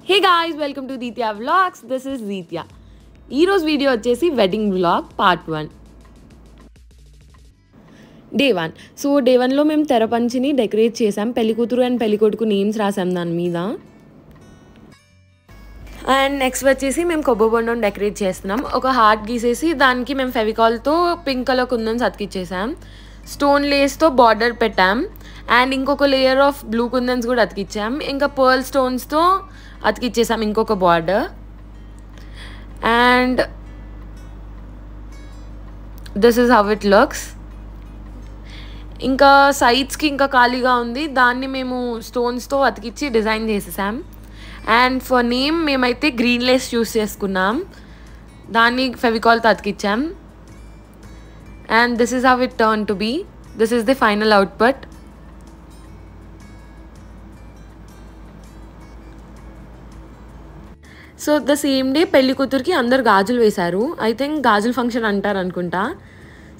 Hey guys, welcome to Ditya Vlogs. This is Ditya. ఈరోజు video వచ్చేసి wedding vlog part 1. Day 1. So day 1లో మేము తెరపంచిని decorate చేసాం. పెళ్లికూతురు అండ్ పెళ్లికొడుకు నేమ్స్ రాసాం దాని మీద. అండ్ నెక్స్ట్ వచ్చేసి మేము కొబ్బరి బొండం డెకరేట్ చేస్తున్నాం. ఒక హార్ట్ గీసేసి దానికి మేము ఫెవికాల్తో పింక్ కలర్ కుందన్స్ అతికిచ్చేసాం. స్టోన్ లేస్తో బార్డర్ పెట్టాం. అండ్ ఇంకొక లేయర్ ఆఫ్ బ్లూ కుందన్స్ కూడా అతికిచ్చాం. ఇంకా పర్ల్ స్టోన్స్తో అతికిచ్చేసాం ఇంకొక border. And this is how it looks. ఇంకా సైడ్స్కి ఇంకా ఖాళీగా ఉంది, దాన్ని మేము స్టోన్స్తో అతికిచ్చి డిజైన్ చేసేసాం. అండ్ ఫర్ నేమ్ మేమైతే గ్రీన్ లేస్ చూస్ చేసుకున్నాం, దాన్ని ఫెవికాల్తో అతికిచ్చాం. And this is how it turn to be. This is the final output. So the same day పెళ్లి కూతురికి అందరు గాజులు వేశారు. ఐ థింక్ గాజుల ఫంక్షన్ అంటారు అనుకుంటా.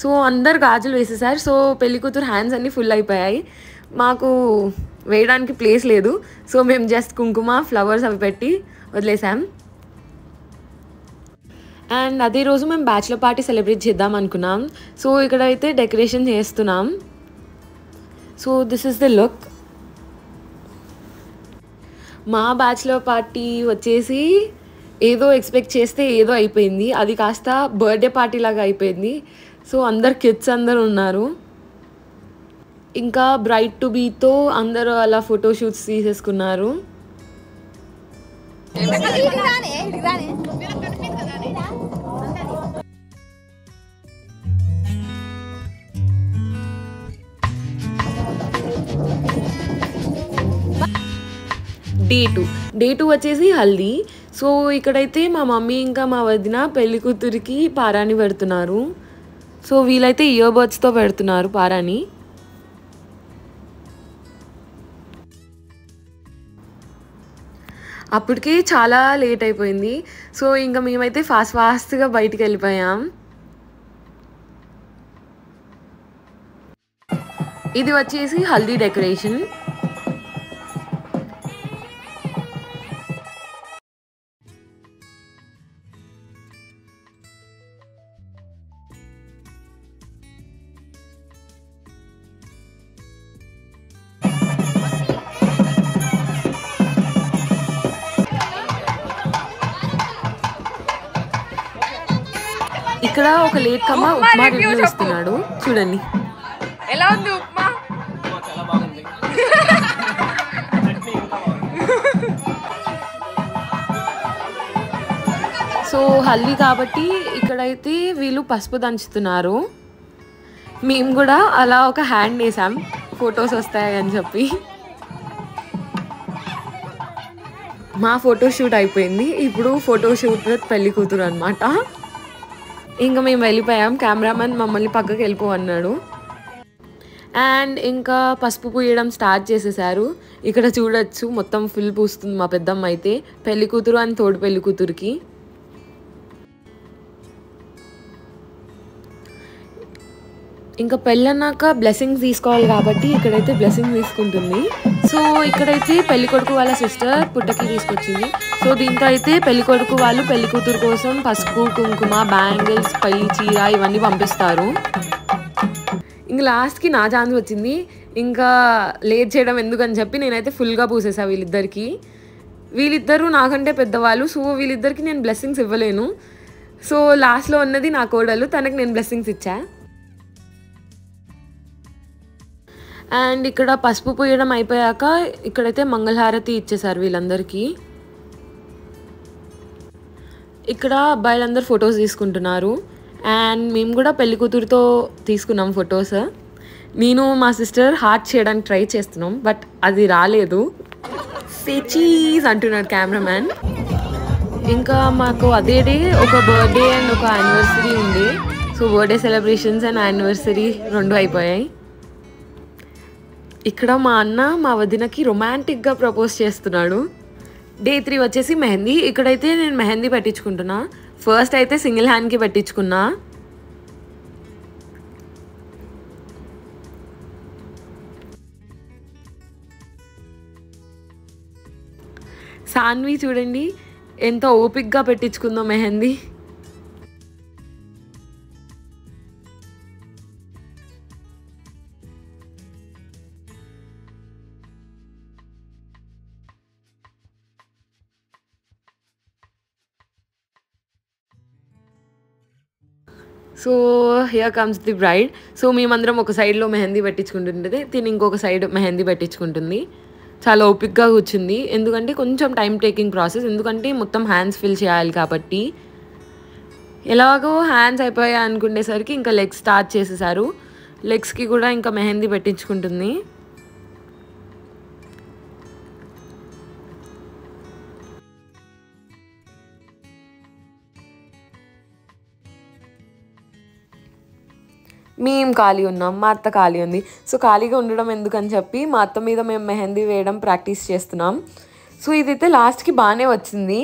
సో అందరు గాజులు వేసేసారు. సో పెళ్లి కూతురు హ్యాండ్స్ అన్నీ ఫుల్ అయిపోయాయి. మాకు వేయడానికి ప్లేస్ లేదు. సో మేము జస్ట్ కుంకుమ ఫ్లవర్స్ అవి పెట్టి వదిలేసాం. అండ్ అదే రోజు మేము బ్యాచులర్ పార్టీ సెలబ్రేట్ చేద్దాం అనుకున్నాం. సో ఇక్కడైతే డెకరేషన్ చేస్తున్నాం. So this is the look. మా బ్యాచులర్ పార్టీ వచ్చేసి ఏదో ఎక్స్పెక్ట్ చేస్తే ఏదో అయిపోయింది. అది కాస్త బర్త్డే పార్టీ లాగా అయిపోయింది. సో అందరు కిడ్స్ అందరు ఉన్నారు. ఇంకా బ్రైడ్ టు బీతో అందరూ అలా ఫోటోషూట్స్ తీసేసుకున్నారు. డే 2 వచ్చేసి హల్దీ. సో ఇక్కడైతే మా మమ్మీ ఇంకా మా వదిన పెళ్లి కూతురికి పారాని పెడుతున్నారు. సో వీళ్ళైతే ఇయర్ బడ్స్తో పెడుతున్నారు పారాని. అప్పటికే చాలా లేట్ అయిపోయింది. సో ఇంకా మేమైతే ఫాస్ట్గా బయటికి వెళ్ళిపోయాం. ఇది వచ్చేసి హల్దీ డెకరేషన్. ఇక్కడ ఒక లేట్ కమ్మ ఉప్మా రివ్యూ ఇస్తున్నాడు, చూడండి. ఎలా ఉంది ఉప్మా? సో హల్దీ కాబట్టి ఇక్కడైతే వీళ్ళు పసుపు దంచుతున్నారు. మేము కూడా అలా ఒక హ్యాండ్ వేసాం ఫొటోస్ వస్తాయని చెప్పి. మా ఫోటోషూట్ అయిపోయింది. ఇప్పుడు ఫోటోషూట్ విత్ పెళ్లి కూతురు అనమాట. ఇంకా మేము వెళ్ళిపోయాం. కెమెరామెన్ మమ్మల్ని పక్కకి వెళ్ళిపోవన్నాడు. అండ్ ఇంకా పసుపు పూయడం స్టార్ట్ చేసేసారు. ఇక్కడ చూడొచ్చు మొత్తం ఫుల్ పూస్తుంది మా పెద్దమ్మ అయితే, పెళ్లి కూతురు అని తోడు పెళ్లి కూతురికి. ఇంకా పెళ్ళన్నాక బ్లెస్సింగ్స్ తీసుకోవాలి కాబట్టి ఇక్కడైతే బ్లెస్సింగ్స్ తీసుకుంటుంది. సో ఇక్కడైతే పెళ్లి కొడుకు వాళ్ళ సిస్టర్ పుట్టకి తీసుకొచ్చింది. సో దీంతో అయితే పెళ్లి కొడుకు వాళ్ళు పెళ్లి కూతురు కోసం పసుపు, కుంకుమ, బ్యాంగిల్స్, పెళ్లి చీర ఇవన్నీ పంపిస్తారు. ఇంక లాస్ట్కి నా ఛాన్స్ వచ్చింది. ఇంకా లేట్ చేయడం ఎందుకని చెప్పి నేనైతే ఫుల్గా పూసేసా వీళ్ళిద్దరికి. వీళ్ళిద్దరూ నాకంటే పెద్దవాళ్ళు. సో వీళ్ళిద్దరికి నేను బ్లెస్సింగ్స్ ఇవ్వలేను. సో లాస్ట్లో ఉన్నది నా కోడలు, తనకి నేను బ్లెస్సింగ్స్ ఇచ్చా. అండ్ ఇక్కడ పసుపు పూయడం అయిపోయాక ఇక్కడైతే మంగళహారతి ఇచ్చేసారు వీళ్ళందరికీ. ఇక్కడ అబ్బాయిలందరూ ఫొటోస్ తీసుకుంటున్నారు. అండ్ మేము కూడా పెళ్లి కూతురుతో తీసుకున్నాం ఫొటోస్. నేను మా సిస్టర్ హార్ట్ చేయడానికి ట్రై చేస్తున్నాం, బట్ అది రాలేదు. సెచీస్ అంటున్నాడు కెమెరామ్యాన్. ఇంకా మాకు అదే డే ఒక బర్త్డే అండ్ ఒక యానివర్సరీ ఉంది. So birthday celebrations and anniversary రెండు అయిపోయాయి. ఇక్కడ మా అన్న మా వదినకి రొమాంటిక్గా ప్రపోజ్ చేస్తున్నాడు. డే 3 వచ్చేసి మెహందీ. ఇక్కడైతే నేను మెహందీ పెట్టించుకుంటున్నా. ఫస్ట్ అయితే సింగిల్ హ్యాండ్కి పెట్టించుకున్నా. సాన్వి చూడండి ఎంత ఓపిక్గా పెట్టించుకుందో mehndi. So here comes the bride. So మేమందరం ఒక సైడ్లో మెహందీ పెట్టించుకుంటుంటుంది, తిని ఇంకొక సైడ్ మెహందీ పెట్టించుకుంటుంది. చాలా ఓపిక్గా కూర్చుంది, ఎందుకంటే కొంచెం టైం టేకింగ్ ప్రాసెస్, ఎందుకంటే మొత్తం హ్యాండ్స్ ఫిల్ చేయాలి కాబట్టి. ఎలాగో హ్యాండ్స్ అయిపోయాయి అనుకునేసరికి ఇంకా లెగ్స్ స్టార్ట్ చేసేసారు. లెగ్స్కి కూడా ఇంకా మెహందీ పెట్టించుకుంటుంది. మేము ఖాళీ ఉన్నాం, మా అత్త ఖాళీ ఉంది. సో ఖాళీగా ఉండడం ఎందుకని చెప్పి మా అత్త మీద మేము మెహందీ వేయడం ప్రాక్టీస్ చేస్తున్నాం. సో ఇదైతే లాస్ట్కి బాగానే వచ్చింది,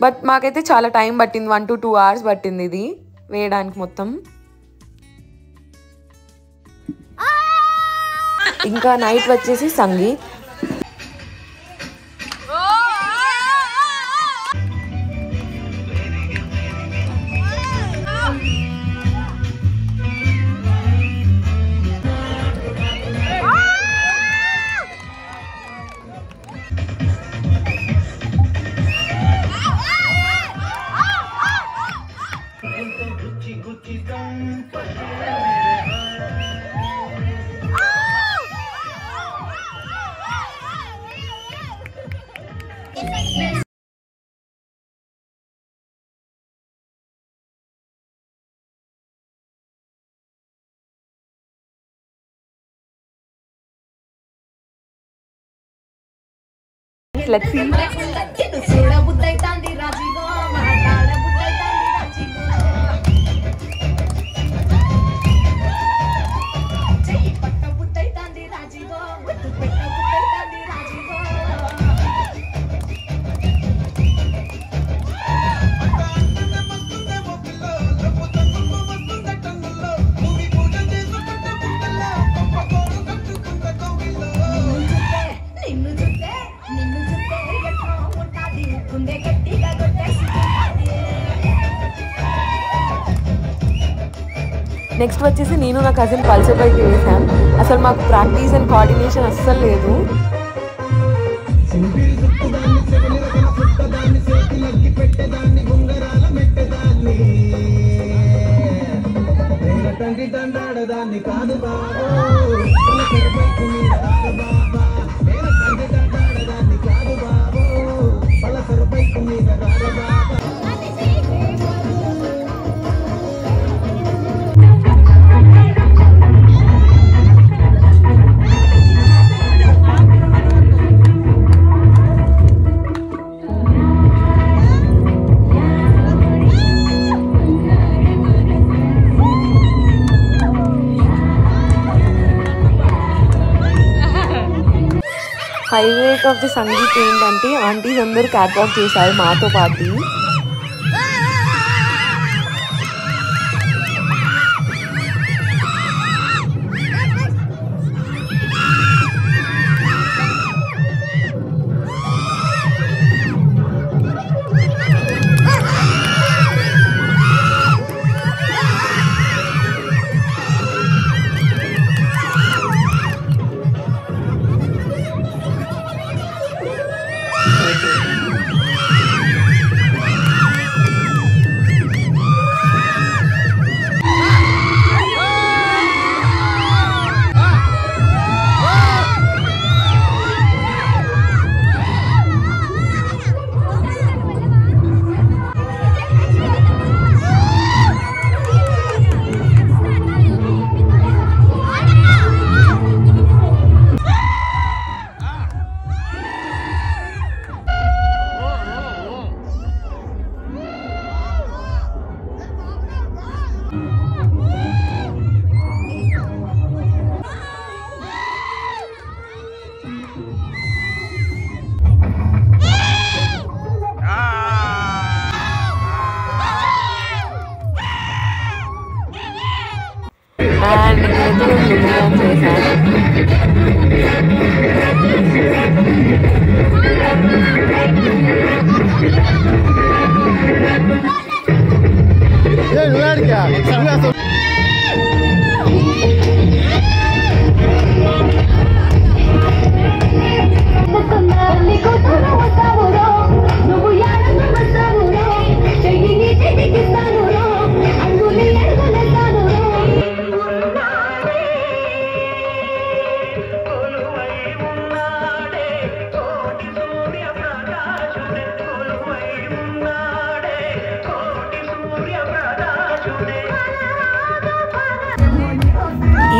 బట్ మాకైతే చాలా టైం పట్టింది, 1 to 2 hours పట్టింది ఇది వేయడానికి మొత్తం. ఇంకా నైట్ వచ్చేసి సంగీత్. Let's see. నెక్స్ట్ వచ్చేసి నేను నా కజిన్ పల్సర్ బైక్ వేసాం. అసలు మాకు ప్రాక్టీస్ అండ్ కోఆర్డినేషన్ అస్సలు లేదు. హైలైట్ ఆఫ్ ది సంగీత్ ఏంటంటే ఆంటీస్ అందరూ క్యాట్ వాక్ చేశారు మాతో పాటు.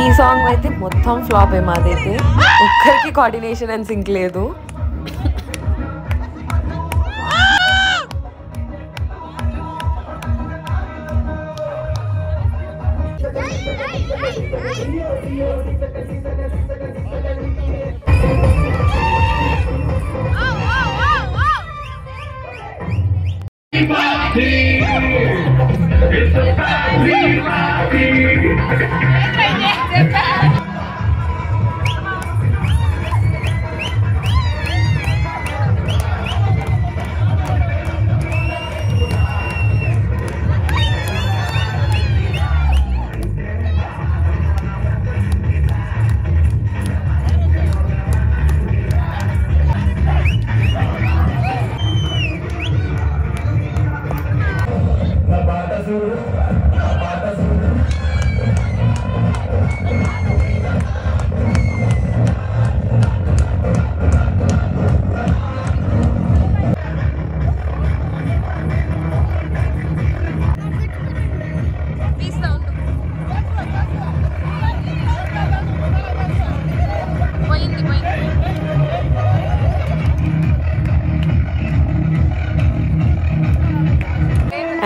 ఈ సాంగ్ అయితే మొత్తం ఫ్లాప్ మాదైతే ఒక్కరికి కోఆర్డినేషన్ అండ్ సింక్ లేదు.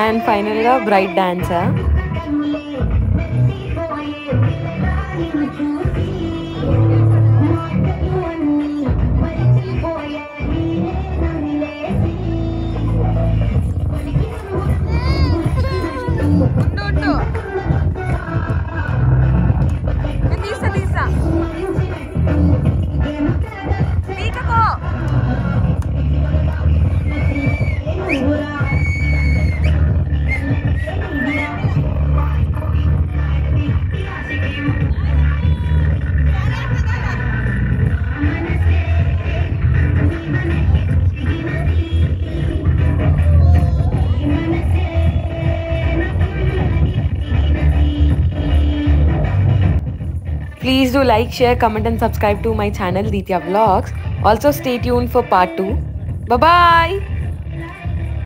అండ్ ఫైనల్గా bright డాన్సా. Please do like, share, comment and subscribe to my channel Ditya Vlogs. Also stay tuned for part 2. Bye bye.